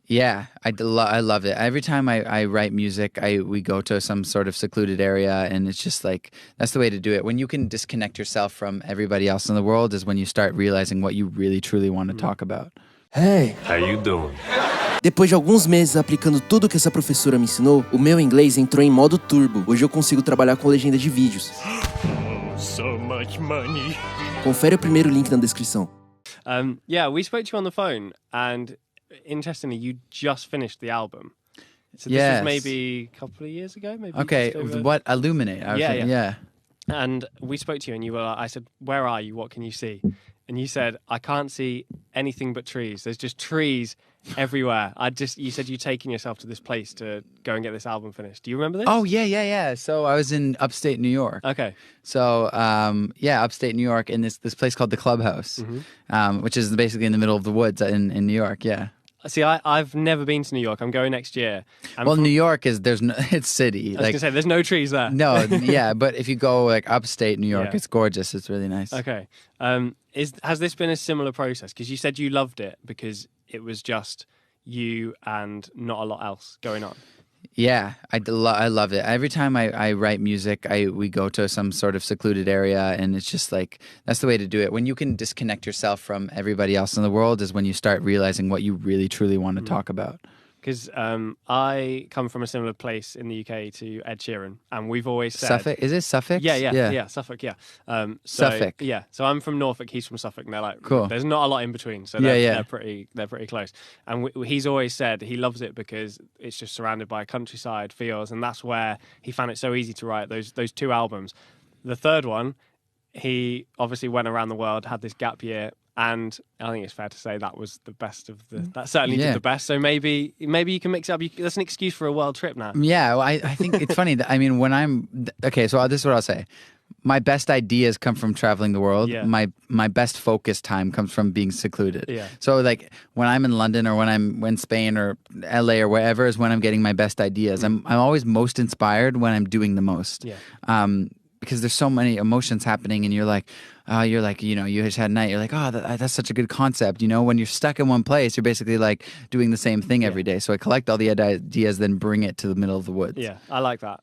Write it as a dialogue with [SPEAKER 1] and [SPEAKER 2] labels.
[SPEAKER 1] Yeah, I love it. Every time I write music, we go to some sort of secluded area, and it's just like that's the way to do it. When you can disconnect yourself from everybody else in the world is when you start realizing what you really truly want to talk about.
[SPEAKER 2] Hey!
[SPEAKER 3] How you doing?
[SPEAKER 2] Depois de alguns meses aplicando tudo que essa professora me ensinou, o meu inglês entrou em modo turbo. Hoje eu consigo trabalhar com legenda de vídeos.
[SPEAKER 3] So much money.
[SPEAKER 2] Confere o primeiro link na descrição.
[SPEAKER 4] Yeah, we spoke to you on the phone, and interestingly, you just finished the album. So this
[SPEAKER 1] Yes.
[SPEAKER 4] was maybe a couple of years ago, maybe.
[SPEAKER 1] Okay,
[SPEAKER 4] just over-
[SPEAKER 1] what illuminate? I was
[SPEAKER 4] Yeah,
[SPEAKER 1] thinking-
[SPEAKER 4] yeah. And we spoke to you, and you were. I said, "Where are you? What can you see?" And you said, "I can't see anything but trees. There's just trees everywhere." You said you'd taken yourself to this place to go and get this album finished. Do you remember this?
[SPEAKER 1] Oh yeah. So I was in upstate New York.
[SPEAKER 4] Okay.
[SPEAKER 1] So upstate New York, in this place called the Clubhouse, which is basically in the middle of the woods in New York. Yeah.
[SPEAKER 4] See, I've never been to New York. I'm going next year. And
[SPEAKER 1] Well, New York it's city.
[SPEAKER 4] I was gonna say there's no trees there.
[SPEAKER 1] No, yeah, but if you go like upstate New York,
[SPEAKER 4] Yeah.
[SPEAKER 1] it's gorgeous. It's really nice.
[SPEAKER 4] Okay. Has this been a similar process? Because you said you loved it because it was just you and not a lot else going on.
[SPEAKER 1] Yeah, I love it. Every time I write music, we go to some sort of secluded area, and it's just like that's the way to do it. When you can disconnect yourself from everybody else in the world is when you start realizing what you really truly want to talk about.
[SPEAKER 4] Because I come from a similar place in the UK to Ed Sheeran, and we've always said
[SPEAKER 1] Suffolk, is it Suffolk?
[SPEAKER 4] Yeah, Suffolk, yeah.
[SPEAKER 1] Suffolk.
[SPEAKER 4] Yeah, so I'm from Norfolk, he's from Suffolk, and they're like,
[SPEAKER 1] Cool.
[SPEAKER 4] There's not a lot in between, so they're pretty close. And he's always said he loves it because it's just surrounded by countryside fields, and that's where he found it so easy to write those two albums. The third one, he obviously went around the world, had this gap year. And I think it's fair to say that was the best of the. That certainly did the best. So maybe you can mix it up. That's an excuse for a world trip now.
[SPEAKER 1] Yeah, well, I think it's funny that when so this is what I'll say. My best ideas come from traveling the world.
[SPEAKER 4] Yeah.
[SPEAKER 1] My best focus time comes from being secluded.
[SPEAKER 4] Yeah.
[SPEAKER 1] So like when I'm in London or when I'm in Spain or LA or wherever is when I'm getting my best ideas. I'm always most inspired when I'm doing the most.
[SPEAKER 4] Yeah.
[SPEAKER 1] Because there's so many emotions happening, and you're like, you just had a night. You're like, oh, that's such a good concept. When you're stuck in one place, you're basically like doing the same thing every day. So I collect all the ideas, then bring it to the middle of the woods.
[SPEAKER 4] Yeah, I like that.